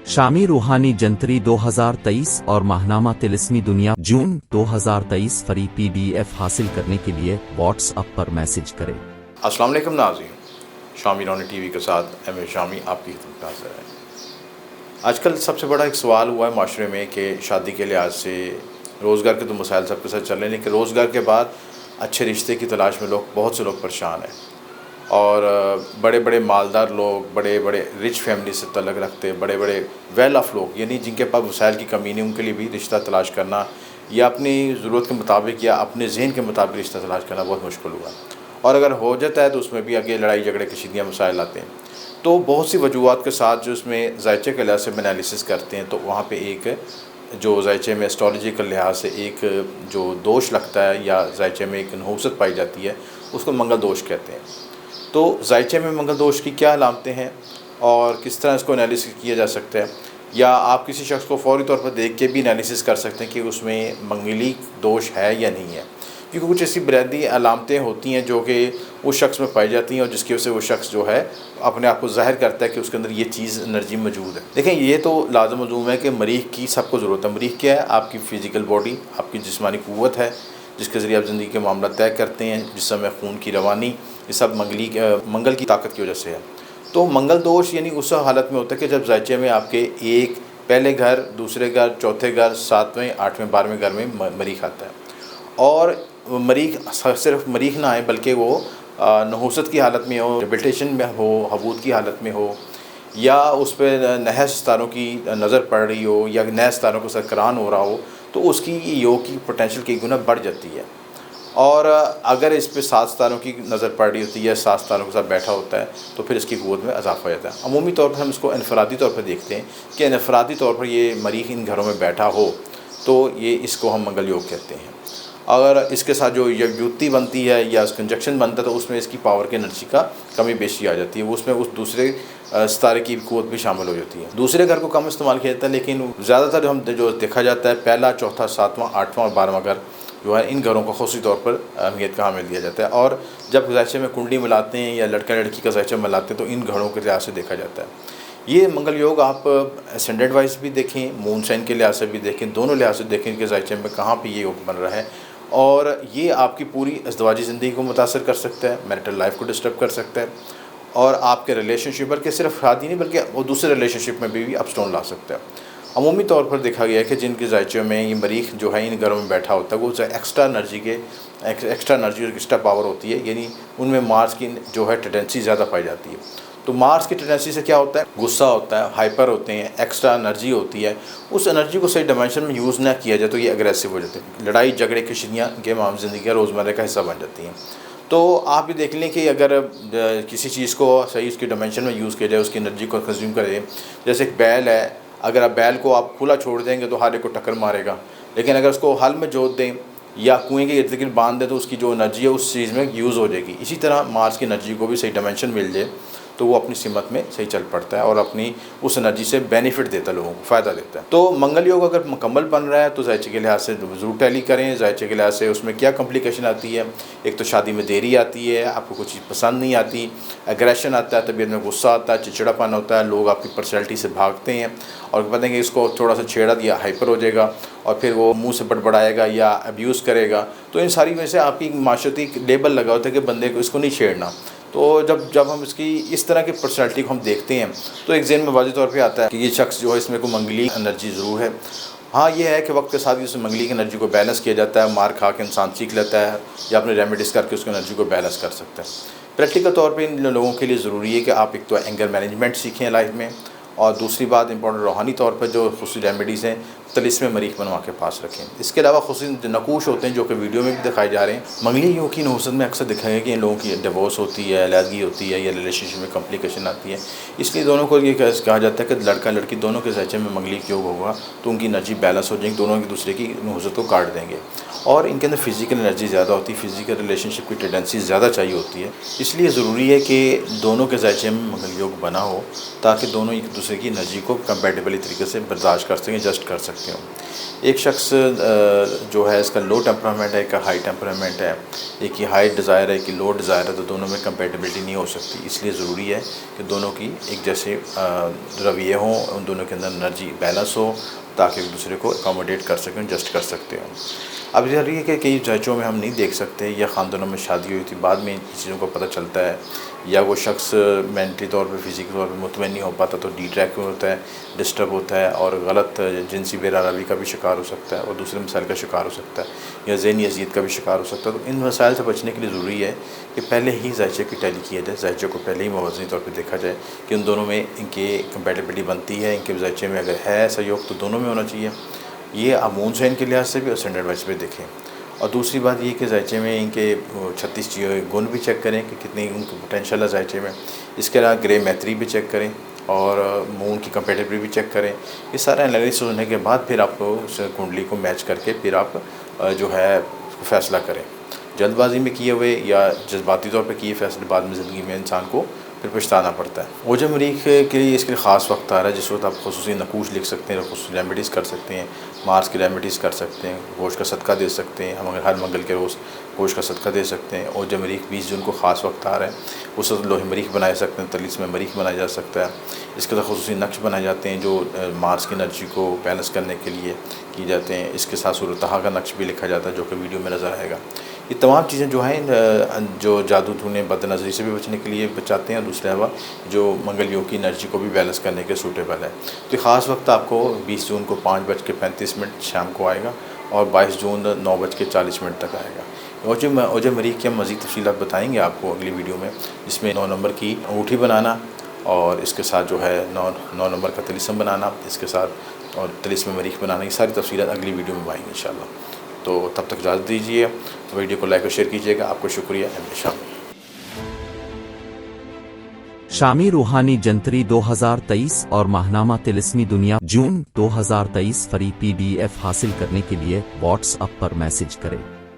शामी रूहानी जंतरी 2023 और माहनामा तिलिस्मी दुनिया जून 2023 फरी PDF हासिल करने के लिए व्हाट्सएप पर मैसेज करें। अस्सलाम वालेकुम नाज़रीन, शामी रूहानी टीवी के साथ एम शामी आपकी खिदमत में हाज़िर है। आजकल सबसे बड़ा एक सवाल हुआ है माशरे में कि शादी के लिहाज से रोज़गार के तो मसाइल सबके साथ चल रहे हैं, लेकिन रोज़गार के बाद अच्छे रिश्ते की तलाश में बहुत से लोग परेशान हैं और बड़े बड़े मालदार लोग, बड़े बड़े रिच फैमिली से तल्लुक़ रखते, बड़े बड़े वेल ऑफ लोग, यानी जिनके पास वसाइल की कमी नहीं, उनके लिए भी रिश्ता तलाश करना या अपनी ज़रूरत के मुताबिक या अपने जहन के मुताबिक रिश्ता तलाश करना बहुत मुश्किल हुआ। और अगर हो जाता है तो उसमें भी आगे लड़ाई झगड़े कशीदियाँ मसाइल आते हैं। तो बहुत सी वजूहत के साथ जो उसमें ज़ायचे के लिहाज से एनालिसिस करते हैं, तो वहाँ पर एक जो ज़ायचे में एस्ट्रोलॉजी के लिहाज से एक जो दोष लगता है या ज़ायचे में एक नहूसत पाई जाती है, उसको मंगल दोष कहते हैं। तो ज़ायचे में मंगल दोष की क्या अलामतें हैं और किस तरह इसको एनालिसिस किया जा सकता है, या आप किसी शख्स को फ़ौरी तौर पर देख के भी एनालिसिस कर सकते हैं कि उसमें मंगली दोष है या नहीं है, क्योंकि कुछ ऐसी बुनियादी अलामतें होती हैं जो कि उस शख्स में पाई जाती हैं और जिसकी वजह से वो शख्स जो है अपने आप को ज़ाहिर करता है कि उसके अंदर ये चीज़ एनर्जी मौजूद है। देखें, ये तो लाज़िम मलूम है कि मरीख़ की सबको ज़रूरत है। मरीख़ क्या है? आपकी फ़िज़िकल बॉडी, आपकी जिस्मानी क़ुव्वत है जिसके ज़रिए आप ज़िंदगी के मामला तय करते हैं, जिस समय खून की रवानी, ये सब मंगल की ताकत की वजह से है। तो मंगल दोष यानी उस हालत में होता है कि जब ज़ायचे में आपके एक पहले घर, दूसरे घर, चौथे घर, 7वें, 8वें, 12वें घर में मरीख़ आता है और मरीख़ सिर्फ मरीख़ ना आए बल्कि वो नहूसत की हालत में हो, डेबिलिटेशन में हो, हबूद की हालत में हो, या उस पर नए सितारों की नज़र पड़ रही हो या नए सितारों को सरकरान हो रहा हो, तो उसकी योग की पोटेंशियल कई गुना बढ़ जाती है। और अगर इस पे 7 सितारों की नज़र पड़ रही होती है, 7 सितारों के साथ बैठा होता है, तो फिर इसकी क़ुव्वत में इजाफ़ा हो जाता है। अमूमी तौर पर हम इसको इनफरादी तौर पर देखते हैं कि इनफरादी तौर पर ये मरीख़ इन घरों में बैठा हो तो ये इसको हम मंगल योग कहते हैं। अगर इसके साथ जो युक्ति बनती है या कंजक्शन बनता है तो उसमें इसकी पावर की एनर्जी का कमी बेशी आ जाती है, उसमें उस दूसरे सितारे की क़ुव्वत भी शामिल हो जाती है। दूसरे घर को कम इस्तेमाल किया जाता है, लेकिन ज़्यादातर हम जो देखा जाता है पहला, चौथा, 7वां, 8वां और 12वां घर जो है, इन घरों को ख़ुसूसी तौर पर अहमियत का हामिल दिया जाता है। और जब ज़ायचे में कुंडली मिलाते हैं या लड़का लड़की का ज़ायचा मिलाते हैं तो इन घरों के लिहाज से देखा जाता है। ये मंगल योग आप एसेंडेंट वाइज भी देखें, मून साइन के लिहाज से भी देखें, दोनों लिहाज से देखें कि ज़ायचे में कहाँ पर ये योग बन रहा है, और ये आपकी पूरी अज़दवाजी ज़िंदगी को मुतासर कर सकता है, मैरिटल लाइफ को डिस्टर्ब कर सकता है, और आपके रिलेशनशिप बल्कि सिर्फ शादी नहीं बल्कि वो दूसरे रिलेशनशिप में भी अपस्टोन ला सकता है। अमूमी तौर पर देखा गया है कि जिनके ज़ायचे में ये मरीख़ जो है इन घरों में बैठा होता है, वो एक्स्ट्रा एनर्जी और एक्स्ट्रा पावर होती है, यानी उनमें मार्स की जो है टेंडेंसी ज़्यादा पाई जाती है। तो मार्स की टेंडेंसी से क्या होता है? गुस्सा होता है, हाइपर होते हैं, एक्स्ट्रा एनर्जी होती है। उस एनर्जी को सही डायमेंशन में यूज़ ना किया जाए तो ये अग्रेसिव हो जाते हैं, लड़ाई झगड़े कशीदियाँ के माम ज़िंदगी का रोज़मर्रा का हिस्सा बन जाती हैं। तो आप भी देख लें कि अगर किसी चीज़ को सही उसकी डायमेंशन में यूज़ किया जाए, उसकी एनर्जी को कंज्यूम करें, जैसे एक बैल है, अगर आप बैल को आप खुला छोड़ देंगे तो हर एक को टक्कर मारेगा, लेकिन अगर उसको हल में जोत दें या कुएं के इर्द गिर्द बांध दें तो उसकी जो एनर्जी है उस चीज़ में यूज़ हो जाएगी। इसी तरह मार्स की एनर्जी को भी सही डायमेंशन मिल जाए तो वो अपनी सिमत में सही चल पड़ता है और अपनी उस एनर्जी से बेनिफिट देता है, लोगों को फ़ायदा देता है। तो मंगल योग अगर मुकम्मल बन रहा है तो ज़ायचे के लिहाज से ज़रूर टैली करें। ज़ायचे के लिहाज से उसमें क्या कॉम्प्लिकेशन आती है? एक तो शादी में देरी आती है, आपको कुछ चीज़ पसंद नहीं आती, एग्रेशन आता है, तबीयत में गुस्सा आता है, चिड़चिड़ापन होता है, लोग आपकी पर्सनैलिटी से भागते हैं और पता है कि इसको थोड़ा सा छेड़ा दिया हाइपर हो जाएगा और फिर वो मुँह से बड़बड़ाएगा या अब्यूज़ करेगा। तो इन सारी वजह से आपकी माशरती लेबल लगा होता है कि बंदे को इसको नहीं छेड़ना। तो जब हम इसकी इस तरह की पर्सनैलिटी को हम देखते हैं तो एक ज़हन में वाज़ेह तौर पे आता है कि ये शख्स जो है इसमें कोई मंगली एनर्जी ज़रूर है। हाँ, ये है कि वक्त के साथ इस मंगली की एनर्जी को बैलेंस किया जाता है, मार खा के इंसान सीख लेता है या अपने रेमेडीज़ करके उसकी एनर्जी को बैलेंस कर सकता है। प्रैक्टिकल तौर पर इन लोगों के लिए ज़रूरी है कि आप एक तो एंगर मैनेजमेंट सीखें लाइफ में, और दूसरी बात इंपॉर्टेंट रूहानी तौर पर जो खुसूसी रेमेडीज़ हैं तिलिस्म मरीख़ बनवा के पास रखें। इसके अलावा खुसूसी नकूश होते हैं जो कि वीडियो में भी दिखाए जा रहे हैं। मंगली योग की नहूसत में अक्सर दिखाएंगे कि इन लोगों की डिवोर्स होती है, अलहदगी होती है या रिलेशनशिप में कॉम्प्लिकेशन आती है। इसलिए दोनों को ये कहा जाता है कि लड़का लड़की दोनों के ज़ायचे में मंगली योग होगा तो उनकी एनर्जी बैलेंस हो जाएगी, दोनों एक दूसरे की नहूसत को काट देंगे। और इनके अंदर फ़िज़िकल एनर्जी ज़्यादा होती है, फ़िज़िकल रिलेशनशिप की टेंडेंसी ज़्यादा चाहिए होती है। इसलिए ज़रूरी है कि दोनों के ज़ायचे में मंगल योग बना हो ताकि दोनों एक दूसरे की एनर्जी को कंपैटिबली तरीके से बर्दाश्त कर सकें, एडजस्ट कर सकते हो। एक शख्स जो है इसका लो टेम्परामेंट है, एक हाई टेम्परामेंट है, एक की हाई डिज़ायर है, एक की लो डिज़ायर है, तो दोनों में कंपेटिबिलिटी नहीं हो सकती। इसलिए ज़रूरी है कि दोनों की एक जैसे रवैये हों, उन दोनों के अंदर एनर्जी बैलेंस हो, ताकि एक दूसरे को अकोमोडेट कर सकें, एडजस्ट कर सकते हो। अब ज़रूरी है कि कई जजों में हम नहीं देख सकते, या ख़ानदानों में शादी हुई थी बाद में इन चीज़ों का पता चलता है, या वो शख्स मेंटली तौर पे फिज़िकल तौर पे मुतमईन नहीं हो पाता तो डी ट्रैक में होता है, डिस्टर्ब होता है और गलत जिनसी बेरारवी का भी शिकार हो सकता है और दूसरे मसाइल का शिकार हो सकता है, या ज़हनी अज़ियत का भी शिकार हो सकता है। तो इन मसाइल से बचने के लिए ज़रूरी है कि पहले ही ज़ायचे की टैली किया जाए, ज़ायचे को पहले ही मुवज़्ज़नी तौर पर देखा जाए कि उन दोनों में इनकी कंपेटिबिलिटी बनती है, इनके ज़ायचे में अगर है सहयोग तो दोनों में होना चाहिए। ये अमून से इनके लिहाज से भी और स्टैंडर्ड वाइज पे देखें। और दूसरी बात ये कि ज़ायचे में इनके 36 गुण भी चेक करें कि कितनी उनकी पोटेंशियल है ज़ायचे में। इसके अलावा ग्रे मैत्री भी चेक करें और मून की कंपेटिबिलिटी भी चेक करें। ये सारा एनालिसिस होने के बाद फिर आप उस कुंडली को मैच करके फिर आप जो है फ़ैसला करें। जल्दबाजी में किए हुए या जज्बाती तौर पे किए फ़ैसले बाद में ज़िंदगी में इंसान को फिर पछताना पड़ता है। ओजम मरीख के लिए इसके लिए ख़ास वक्त आ रहा है जिस वक्त आप खुसूसी नकूश लिख सकते हैं, खुसूसी रेमेडीज़ कर सकते हैं, मार्स की रेमेडीज़ कर सकते हैं, गोश्त का सदका दे सकते हैं। हम हर मंगल के रोज़ गोश्त का सदका दे सकते हैं। ओजम मरीख 20 जून को ख़ास वक्त आ रहा है, उस वक्त लोहे मरीख बनाए सकते हैं, तलीस्म मरीख बनाया जा सकता है। इसके साथ खुसूसी नक्श बनाए जाते हैं जो मार्स की एनर्जी को बैलेंस करने के लिए किए जाते हैं। इसके साथ सूरत-ए-तहा का नक्श भी लिखा जाता है जो कि वीडियो में नज़र आएगा। ये तमाम चीज़ें जो हैं जो जादू टूने बदनज़री से भी बचने के लिए बचाते हैं और दूसरे अलावा जो मंगल योग की एनर्जी को भी बैलेंस करने के सूटेबल है। तो ख़ास वक्त आपको 20 जून को 5:35 शाम को आएगा और 22 जून 9:40 तक आएगा। ओजम मरीख की हम मज़ीद तफ़सीलात बताएँगे आपको अगली वीडियो में, जिसमें 9 नंबर की अंगूठी बनाना और इसके साथ जो है 9 नंबर का तिलिस्म बनाना, इसके साथ और तिलिस्म मरीख बनाना, ये सारी तफ़सीलात अगली वीडियो में आएंगी इंशाअल्लाह। तो तब तक इजाज़त दीजिए, तो वीडियो को लाइक और शेयर कीजिएगा। आपको शुक्रिया। शामी शामी रूहानी जंतरी 2023 और माहनामा तिलिस्मी दुनिया जून 2023 फ्री PDF हासिल करने के लिए व्हाट्सएप पर मैसेज करें।